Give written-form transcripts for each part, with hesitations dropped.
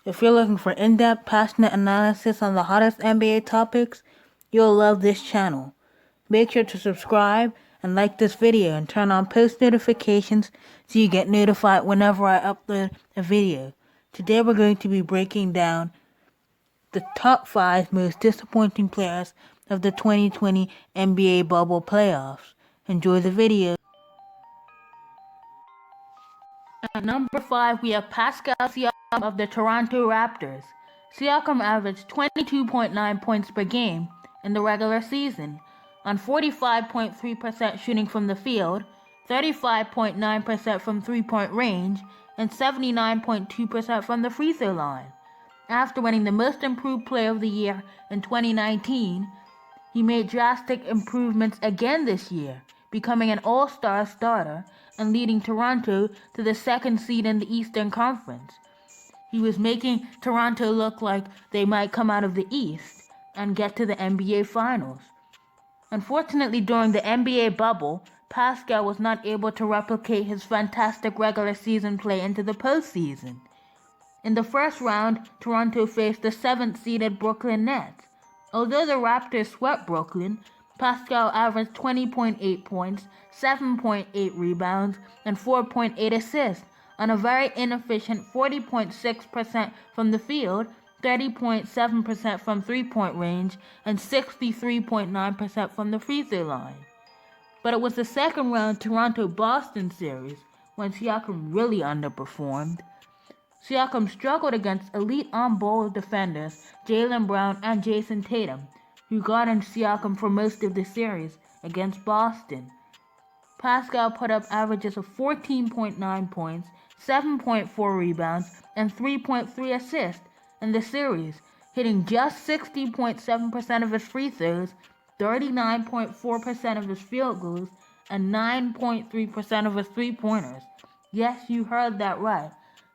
If you're looking for in-depth, passionate analysis on the hottest NBA topics, you'll love this channel. Make sure to subscribe and like this video and turn on post notifications so you get notified whenever I upload a video. Today we're going to be breaking down the top 5 most disappointing players of the 2020 NBA bubble playoffs. Enjoy the video. At number 5, we have Pascal Siakam of the Toronto Raptors. Siakam averaged 22.9 points per game in the regular season, on 45.3% shooting from the field, 35.9% from three-point range, and 79.2% from the free throw line. After winning the Most Improved Player of the Year in 2019, he made drastic improvements again this year, becoming an all-star starter and leading Toronto to the second seed in the Eastern Conference. He was making Toronto look like they might come out of the East and get to the NBA Finals. Unfortunately, during the NBA bubble, Pascal was not able to replicate his fantastic regular season play into the postseason. In the first round, Toronto faced the 7th-seeded Brooklyn Nets. Although the Raptors swept Brooklyn, Pascal averaged 20.8 points, 7.8 rebounds, and 4.8 assists on a very inefficient 40.6% from the field, 30.7% from three-point range, and 63.9% from the free throw line. But it was the second round Toronto-Boston series when Siakam really underperformed. Siakam struggled against elite on-ball defenders Jaylen Brown and Jason Tatum, who guarded Siakam for most of the series against Boston. Pascal put up averages of 14.9 points, 7.4 rebounds, and 3.3 assists in the series, hitting just 60.7% of his free throws, 39.4% of his field goals, and 9.3% of his three-pointers. Yes, you heard that right.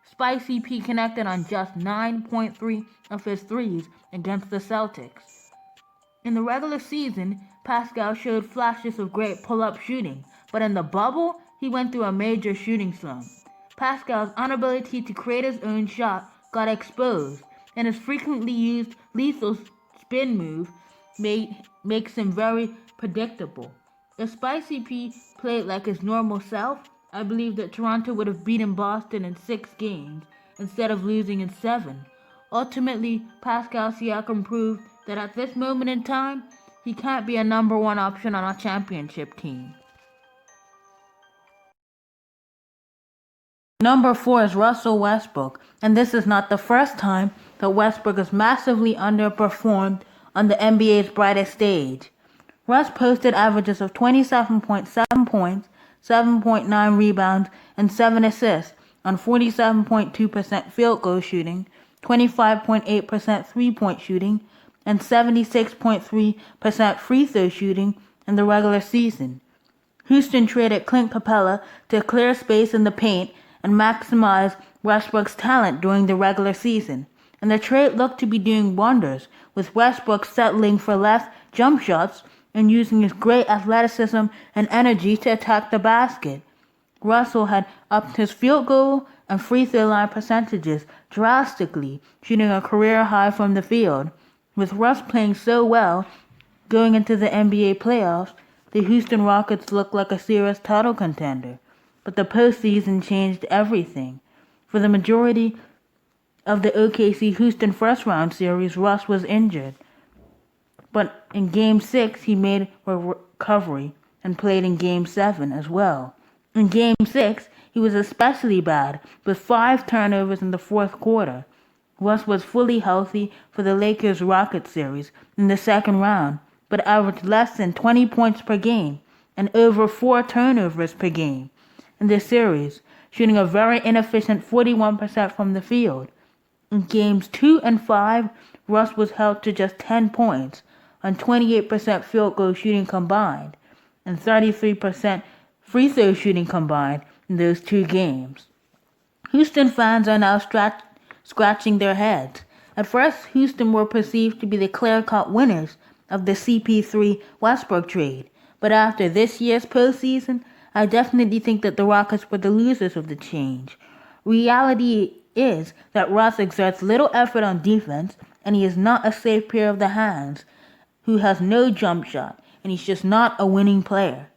Spicy P connected on just 9.3 of his threes against the Celtics. In the regular season, Pascal showed flashes of great pull-up shooting, but in the bubble, he went through a major shooting slump. Pascal's inability to create his own shot got exposed, and his frequently used lethal spin move makes him very predictable. If Spicy P played like his normal self, I believe that Toronto would have beaten Boston in 6 games instead of losing in 7. Ultimately, Pascal Siakam proved that at this moment in time, he can't be a number 1 option on a championship team. Number 4 is Russell Westbrook, and this is not the first time that Westbrook has massively underperformed on the NBA's brightest stage. Russ posted averages of 27.7 points, 7.9 rebounds, and 7 assists on 47.2% field goal shooting, 25.8% three-point shooting, and 76.3% free throw shooting in the regular season. Houston traded Clint Capella to clear space in the paint and maximize Westbrook's talent during the regular season, and the trade looked to be doing wonders, with Westbrook settling for less jump shots and using his great athleticism and energy to attack the basket. Russell had upped his field goal and free throw line percentages drastically, shooting a career high from the field. With Russ playing so well going into the NBA playoffs, the Houston Rockets looked like a serious title contender. But the postseason changed everything. For the majority of the OKC-Houston first-round series, Russ was injured. But in Game 6, he made a recovery and played in Game 7 as well. In Game 6, he was especially bad, with 5 turnovers in the fourth quarter. Russ was fully healthy for the Lakers-Rockets series in the second round, but averaged less than 20 points per game and over 4 turnovers per game in the series, shooting a very inefficient 41% from the field. In Games 2 and 5, Russ was held to just 10 points on 28% field goal shooting combined and 33% free throw shooting combined in those 2 games. Houston fans are now scratching their heads. At first, Houston were perceived to be the clear-cut winners of the CP3 Westbrook trade, but after this year's postseason, I definitely think that the Rockets were the losers of the change. Reality is that Russ exerts little effort on defense, and he is not a safe pair of the hands who has no jump shot, and he's just not a winning player.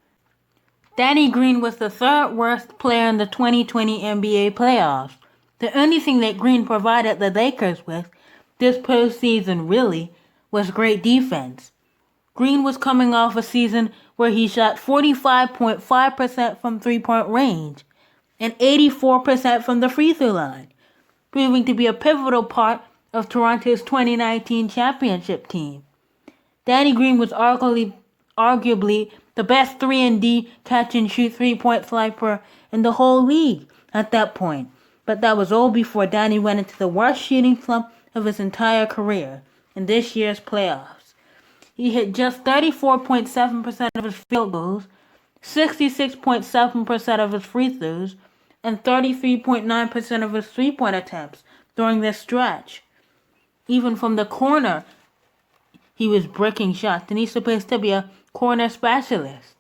Danny Green was the third worst player in the 2020 NBA playoffs. The only thing that Green provided the Lakers with this postseason really was great defense. Green was coming off a season where he shot 45.5% from three-point range and 84% from the free throw line, proving to be a pivotal part of Toronto's 2019 championship team. Danny Green was arguably the best 3-and-D catch-and-shoot three-point sniper in the whole league at that point, but that was all before Danny went into the worst shooting slump of his entire career in this year's playoffs. He hit just 34.7% of his field goals, 66.7% of his free throws, and 33.9% of his three-point attempts during this stretch. Even from the corner, he was bricking shots, and he's supposed to be a corner specialist.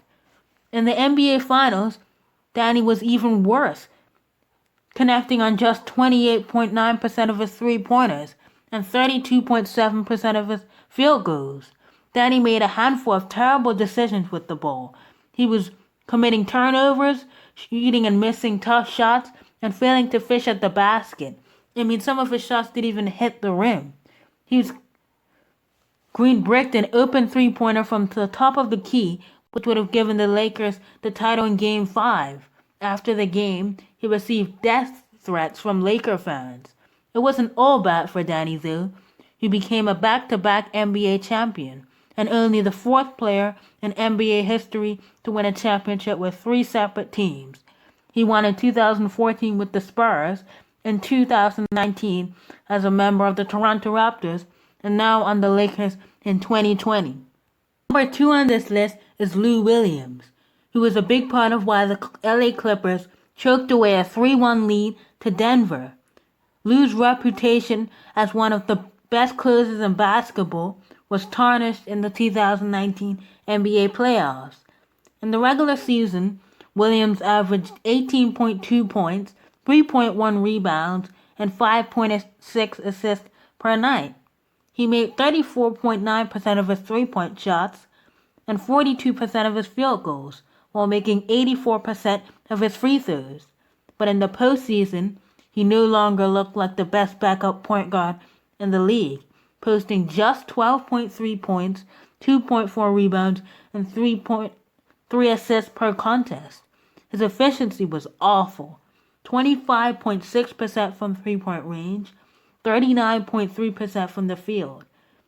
In the NBA Finals, Danny was even worse, connecting on just 28.9% of his three-pointers and 32.7% of his field goals. Danny made a handful of terrible decisions with the ball. He was committing turnovers, shooting and missing tough shots, and failing to fish at the basket. Some of his shots didn't even hit the rim. Green bricked an open three-pointer from the top of the key, which would have given the Lakers the title in Game 5. After the game, he received death threats from Laker fans. It wasn't all bad for Danny, though, who became a back-to-back NBA champion, and only the fourth player in NBA history to win a championship with three separate teams. He won in 2014 with the Spurs, in 2019 as a member of the Toronto Raptors, and now on the Lakers in 2020. Number 2 on this list is Lou Williams, who was a big part of why the LA Clippers choked away a 3-1 lead to Denver. Lou's reputation as one of the best closers in basketball was tarnished in the 2019 NBA playoffs. In the regular season, Williams averaged 18.2 points, 3.1 rebounds, and 5.6 assists per night. He made 34.9% of his three-point shots and 42% of his field goals, while making 84% of his free throws. But in the postseason, he no longer looked like the best backup point guard in the league, posting just 12.3 points, 2.4 rebounds, and 3.3 assists per contest. His efficiency was awful. 25.6% from three-point range, 39.3% from the field.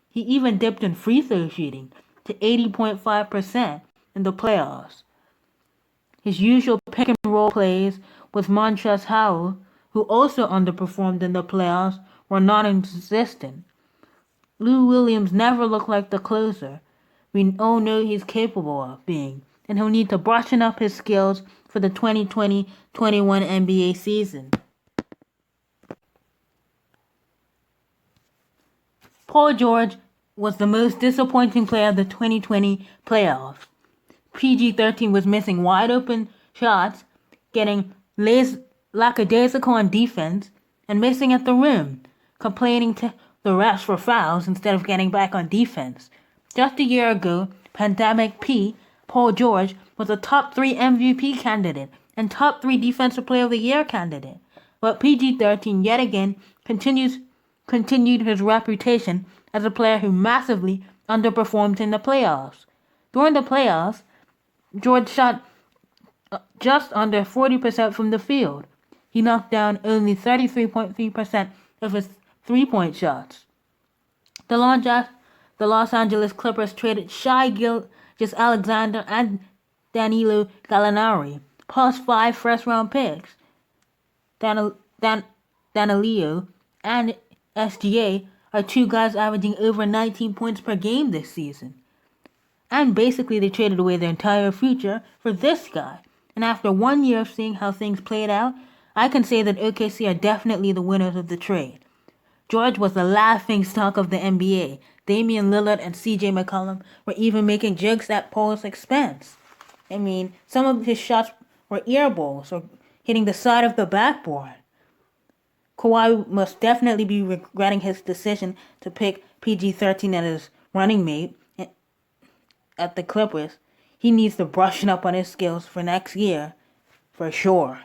He even dipped in free throw shooting to 80.5% in the playoffs. His usual pick-and-roll plays with Montrezl Harrell, who also underperformed in the playoffs, were non-existent. Lou Williams never looked like the closer we all know he's capable of being, and he'll need to brushing up his skills for the 2020-21 NBA season. Paul George was the most disappointing player of the 2020 playoffs. PG-13 was missing wide open shots, getting lackadaisical on defense, and missing at the rim, complaining to the refs for fouls instead of getting back on defense. Just a year ago, Pandemic P, Paul George, was a top 3 MVP candidate and top 3 Defensive Player of the Year candidate. But PG-13 yet again continued his reputation as a player who massively underperformed in the playoffs. During the playoffs, George shot just under 40% from the field. He knocked down only 33.3% of his three-point shots. The Los Angeles Clippers traded Shai Gilgeous-Alexander and Danilo Gallinari, plus 5 first-round picks. Danilo and SGA are 2 guys averaging over 19 points per game this season. And basically they traded away their entire future for this guy. And after 1 year of seeing how things played out, I can say that OKC are definitely the winners of the trade. George was the laughingstock of the NBA. Damian Lillard and CJ McCollum were even making jokes at Paul's expense. Some of his shots were air balls or hitting the side of the backboard. Kawhi must definitely be regretting his decision to pick PG-13 as his running mate at the Clippers. He needs to brush up on his skills for next year, for sure.